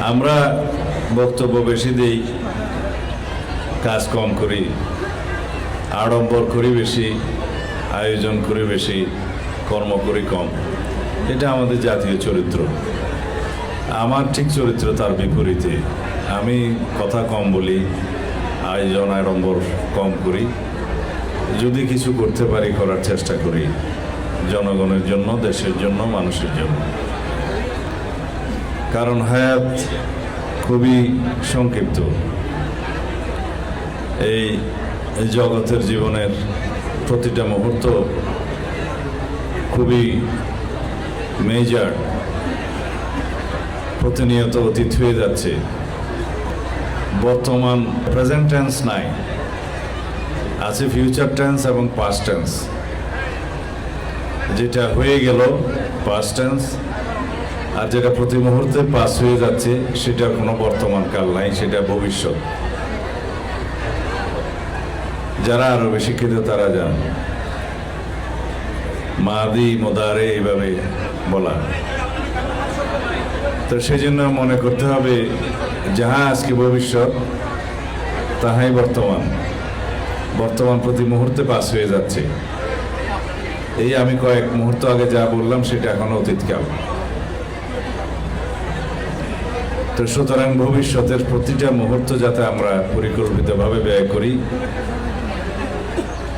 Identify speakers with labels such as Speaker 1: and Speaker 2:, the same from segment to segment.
Speaker 1: আমরা বক্তব্য বেশি দেই, কাজ কম করি, আড়ম্বর করি বেশি, আয়োজন করি বেশি, কর্ম করি কম। এটা আমাদের জাতীয় চরিত্র। আমার ঠিক চরিত্র তার বিপরীতে। আমি কথা কম বলি, আয়োজন আড়ম্বর কম করি। যদি কিছু করতে পারি করার চেষ্টা করি জনগণের জন্য, দেশের জন্য, মানুষের জন্য। কারণ হায়াত খুবই সংক্ষিপ্ত। এই জগতের জীবনের প্রতিটা মুহূর্ত খুবই মেজার, প্রতিনিয়ত অতীত হয়ে যাচ্ছে। বর্তমান প্রেজেন্ট টেন্স নাই, আছে ফিউচার টেন্স এবং পাস্ট টেন্স। যেটা হয়ে গেল পাস্ট টেন্স, আর যেটা প্রতি মুহূর্তে পাস হয়ে যাচ্ছে সেটা কোনো বর্তমান কাল নাই, সেটা ভবিষ্যৎ। যারা আরো বেশি শিক্ষিত তারা জান মাদি মোদারে এইভাবে বলা। তো সেই জন্য মনে করতে হবে যাহা আজকে ভবিষ্যৎ তাহাই বর্তমান। বর্তমান প্রতি মুহূর্তে পাস হয়ে যাচ্ছে। এই আমি কয়েক মুহূর্ত আগে যা বললাম সেটা এখনো অতীতকাল। তো সুতরাং ভবিষ্যতের প্রতিটা মুহূর্ত যাতে আমরা পরিকল্পিতভাবে ব্যয় করি,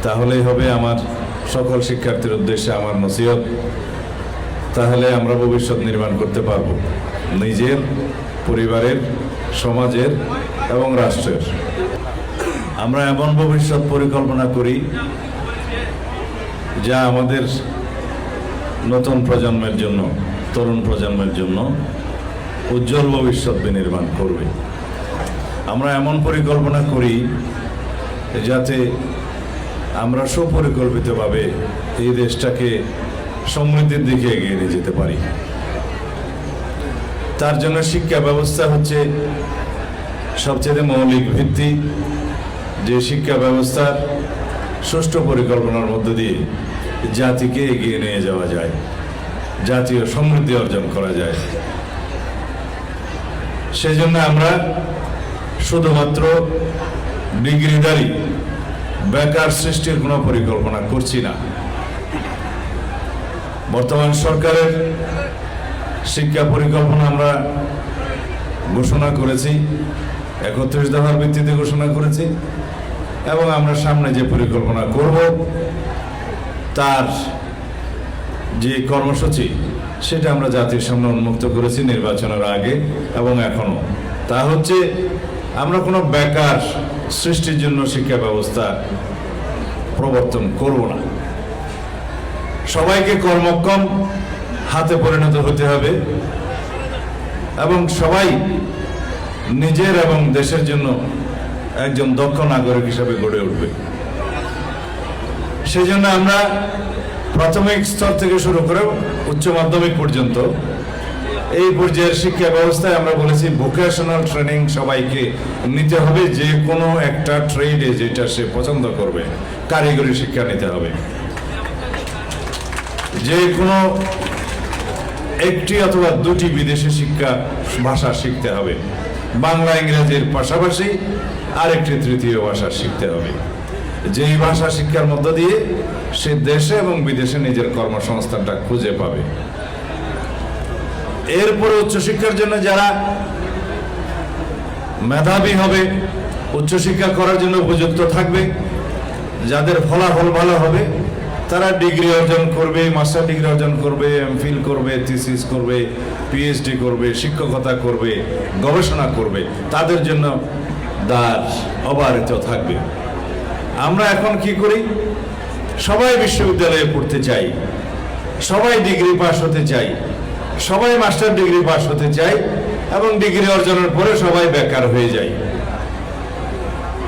Speaker 1: তাহলেই হবে আমার সকল শিক্ষার্থীর উদ্দেশ্যে আমার নসিহত। তাহলে আমরা ভবিষ্যৎ নির্মাণ করতে পারব, নিজের, পরিবারের, সমাজের এবং রাষ্ট্রের। আমরা এমন ভবিষ্যৎ পরিকল্পনা করি যা আমাদের নতুন প্রজন্মের জন্য, তরুণ প্রজন্মের জন্য উজ্জ্বল ভবিষ্যৎ বিনির্মাণ করবে। আমরা এমন পরিকল্পনা করি যাতে আমরা সুপরিকল্পিতভাবে এই দেশটাকে সমৃদ্ধির দিকে এগিয়ে নিয়ে যেতে পারি। তার জন্য শিক্ষা ব্যবস্থা হচ্ছে সবচেয়ে মৌলিক ভিত্তি। যে শিক্ষা ব্যবস্থার সুষ্ঠু পরিকল্পনার মধ্য দিয়ে জাতিকে এগিয়ে নিয়ে যাওয়া যায়, জাতীয় সমৃদ্ধি অর্জন করা যায়। সেজন্য আমরা শুধুমাত্র ডিগ্রিধারী বেকার সৃষ্টির কোনো পরিকল্পনা করছি না। বর্তমান সরকারের শিক্ষা পরিকল্পনা আমরা ঘোষণা করেছি, 31 দফার ভিত্তিতে ঘোষণা করেছি, এবং আমরা সামনে যে পরিকল্পনা করব তার যে কর্মসূচি সেটা আমরা জাতির সামনে উন্মুক্ত করেছি নির্বাচনের আগে এবং এখনো। তা হচ্ছে আমরা কোনো বেকার সৃষ্টির জন্য শিক্ষা ব্যবস্থা প্রবর্তন করব না। সবাইকে কর্মক্ষম হাতে পরিণত হতে হবে এবং সবাই নিজের এবং দেশের জন্য একজন দক্ষ নাগরিক হিসেবে গড়ে উঠবে। সেজন্য আমরা প্রাথমিক স্তর থেকে শুরু করে উচ্চ মাধ্যমিক পর্যন্ত এই পর্যায়ের শিক্ষা ব্যবস্থায় আমরা বলেছি ভোকেশনাল ট্রেনিং সবাইকে নিতে হবে। যে কোনো একটা ট্রেডে যেটা সে পছন্দ করবে, কারিগরি শিক্ষা নিতে হবে। যে কোনো একটি অথবা দুটি বিদেশি শিক্ষা ভাষা শিখতে হবে, বাংলা ইংরেজির পাশাপাশি আরেকটি তৃতীয় ভাষা শিখতে হবে। যেই ভাষা শিক্ষার মধ্য দিয়ে সে দেশে এবং বিদেশে নিজের কর্মসংস্থানটা খুঁজে পাবে। এরপরে উচ্চশিক্ষার জন্য যারা মেধাবী হবে, উচ্চশিক্ষা করার জন্য উপযুক্ত থাকবে, যাদের ফলাফল ভালো হবে, তারা ডিগ্রি অর্জন করবে, মাস্টার ডিগ্রি অর্জন করবে, এমফিল করবে, থিসিস করবে, পিএইচডি করবে, শিক্ষকতা করবে, গবেষণা করবে। তাদের জন্য দ্বার অবারিত থাকবে। আমরা এখন কি করি? সবাই বিশ্ববিদ্যালয়ে পড়তে চাই, সবাই ডিগ্রি পাস হতে চাই, সবাই মাস্টার ডিগ্রি পাস হতে চাই, এবং ডিগ্রি অর্জনের পরে সবাই বেকার হয়ে যায়।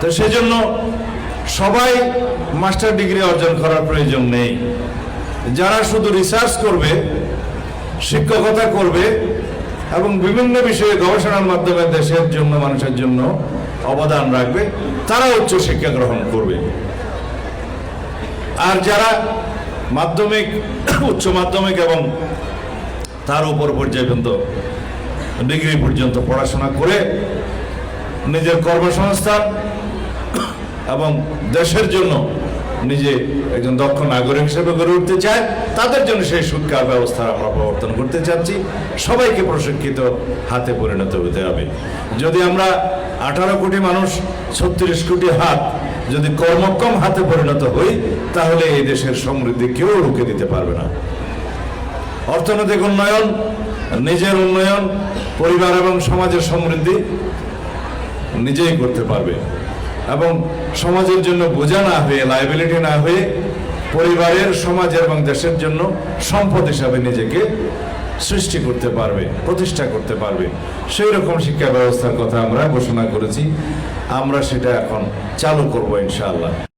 Speaker 1: তো সেজন্য সবাই মাস্টার ডিগ্রি অর্জন করার প্রয়োজন নেই। যারা শুধু রিসার্চ করবে, শিক্ষকতা করবে এবং বিভিন্ন বিষয়ে গবেষণার মাধ্যমে দেশের জন্য, মানুষের জন্য অবদান রাখবে, তারা উচ্চ শিক্ষা গ্রহণ করবে। আর যারা মাধ্যমিক, উচ্চ মাধ্যমিক এবং তার উপর পর্যায় পর্যন্ত ডিগ্রি পর্যন্ত পড়াশোনা করে নিজের কর্মসংস্থান এবং দেশের জন্য নিজে একজন দক্ষ নাগরিক হিসেবে গড়ে উঠতে চায়, তাদের জন্য সেই শিক্ষা ব্যবস্থা আমরা প্রবর্তন করতে চাচ্ছি। সবাইকে প্রশিক্ষিত হাতে পরিণত হতে হবে। যদি আমরা 18 কোটি মানুষ 36 কোটি হাত যদি কর্মক্ষম হাতে পরিণত হই, তাহলে এই দেশের সমৃদ্ধি কেউ রুখে দিতে পারবে না। অর্থনৈতিক উন্নয়ন, নিজের উন্নয়ন, পরিবার এবং সমাজের সমৃদ্ধি নিজেই করতে পারবে এবং সমাজের জন্য বোঝা না হয়ে, লায়াবিলিটি না হয়ে, পরিবারের, সমাজের এবং দেশের জন্য সম্পদ হিসাবে নিজেকে সৃষ্টি করতে পারবে, প্রতিষ্ঠা করতে পারবে। সেই রকম শিক্ষা ব্যবস্থার কথা আমরা ঘোষণা করেছি। আমরা সেটা এখন চালু করব ইনশাআল্লাহ।